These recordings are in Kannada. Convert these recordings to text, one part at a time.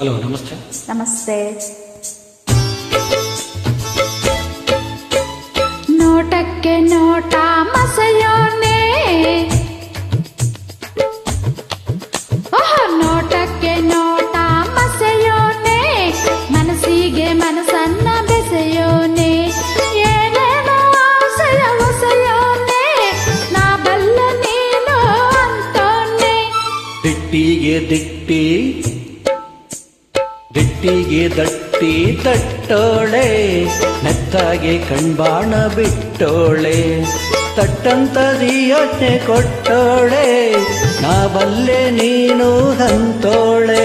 ಹಲೋ, ನಮಸ್ತೆ. ನಮಸ್ತೆ. ನೋಟಕ್ಕೆ ನೋಟ ಮಸೆಯೋನೆ, ನೋಟಕ್ಕೆ ನೋಟ ಮಸೆಯೋನೆ, ಮನಸ್ಸಿಗೆ ಮನಸ್ಸನ್ನ ಬೆಸೆಯೋನೆ, ಏನೇನೋ ಆಸೆಯ ಹೊಸೆಯೋನೆ, ನಾ ಬಲ್ಲ ನೀನು ಅಂತೋನೆ. ದಿಟ್ಟಿಗೆ ದಿಟ್ಟಿ ದಿಟ್ಟಿಗೆ ದಟ್ಟಿ ತಟ್ಟೋಳೆ, ನೆತ್ತಾಗೆ ಕಣ್ಬಾಣ ಬಿಟ್ಟೋಳೆ, ತಟ್ಟಂತದಿ ಯೋಚನೆ ಕೊಟ್ಟೋಳೆ, ನಾ ಬಲ್ಲೆ ನೀನು ಅಂತೋಳೆ.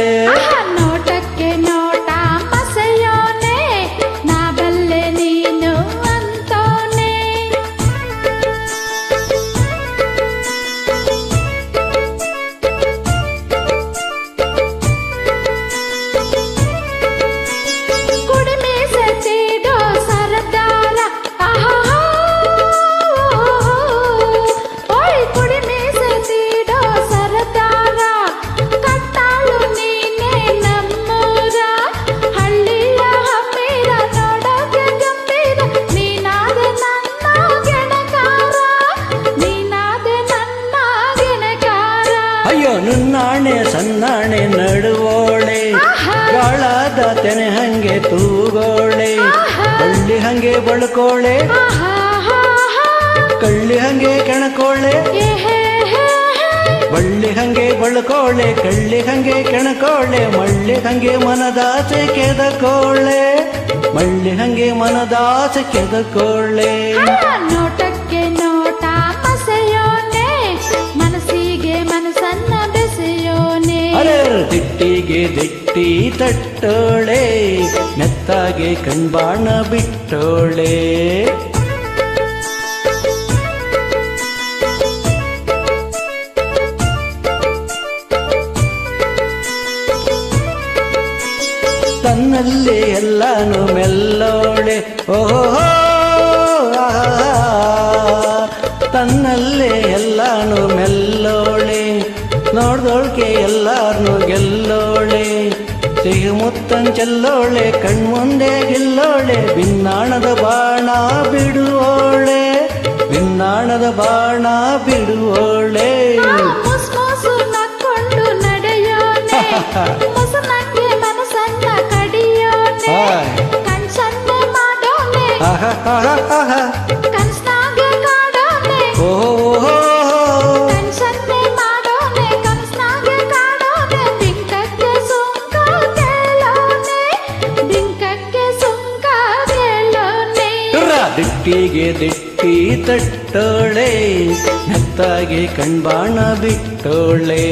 ನೋಟಕ್ಕೆ ನೋಟ ಮಸೆಯೋನೆ, ನಾ ಬಲ್ಲೆ ನೀನು ಅಂತೋನೆ. ನುಣ್ಣಾಣೆ ಸಣ್ಣಾಣೆ ನಡುವೋಳೆ, ಗಾಳಾದ ತೆನೆ ಹಂಗೆ ತೂಗೋಳೆ, ಬಳ್ಳಿ ಹಂಗೆ ಬಳ್ಕೋಳೆ, ಕಳ್ಳಿ ಹಂಗೆ ಕೆಣಕೋಳೆ, ಬಳ್ಳಿ ಹಂಗೆ ಬಳ್ಕೋಳೆ, ಕಳ್ಳಿ ಹಂಗೆ ಕೆಣಕೋಳೆ, ಮಳ್ಳಿ ಹಂಗೆ ಮನದಾಸೆ ಕೆದಕೋಳೆ, ಮಳ್ಳಿ ಹಂಗೆ ಮನದಾಸೆ ಕೆದಕೋಳೆ. ನೋಟಕ್ಕೆ ನೋಟ ಮಸೆಯೋನೆ, ಮನಸ್ಸಿಗೆ ಮನಸ್ಸನ್ನ ಬೆಸೆಯೋನೆ. ದಿಟ್ಟಿಗೆ ದಿಟ್ಟಿ ತಟ್ಟೋಳೆ, ನೆತ್ತಾಗೆ ಕಣ್ಬಾಣ ಬಿಟ್ಟೋಳೆ. ತನ್ನಲ್ಲಿ ಎಲ್ಲಾನು ಮೆಲ್ಲೋಳೆ, ಓಹೋ ತನ್ನಲ್ಲೇ ಎಲ್ಲಾನು ಮೆಲ್ಲೋಳೆ, ನೋಡ್ದೋಳ್ಕೆ ಎಲ್ಲಾರ್ನು ಗೆಲ್ಲೋಳೆ, ಸಿಹಿ ಮುತ್ತಂಚೆಲ್ಲೋಳೆ, ಕಣ್ಮುಂದೆ ಗೆಲ್ಲೋಳೆ, ಭಿನ್ನಾಣದ ಬಾಣ ಬಿಡುವೋಳೆ, ಭಿನ್ನಾಣದ ಬಾಣ ಬಿಡುವೋಳೆ. ನಕ್ಕೊಂಡು ನಡೆಯೋನೆ, ಮೊಸನಂಗೆ ಮನಸ್ಸನ್ನ ಕಡಿಯೋನೆ, ಕಣ್ಸನ್ನೆ ಮಾಡೋನೆ, ಕನ್ಸ್ನಾಗೆ ಕಾಡೋನೆ, ಕನ್ಸನ್ನೆ ಮಾಡೋನೆ, ಕನ್ಸ್ನಾಗೆ ಕಾಡೋನೆ, ಬಿಂಕಕ್ಕೆ ಸುಂಕ ಕೇಳೋನೆ, ಬಿಂಕಕ್ಕೆ ಸುಂಕ ಕೇಳೋನೆ. ದಿಟ್ಟಿಗೆ ದಿಟ್ಟಿ ತಟ್ಟೋಳೆ, ನೆತ್ತಾಗೆ ಕಣ್ಬಾಣ ಬಿಟ್ಟೋಳೆ.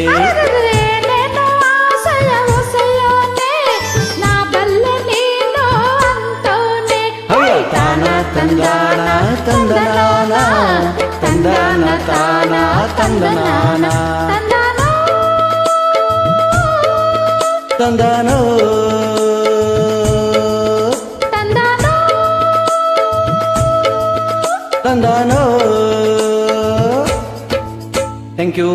ತಂದಾನ ತಂದನಾನ ತಂದಾನ ತಾನ ತಂದನಾನ ತಂದಾನೋ ತಂದಾನೋ. Thank you.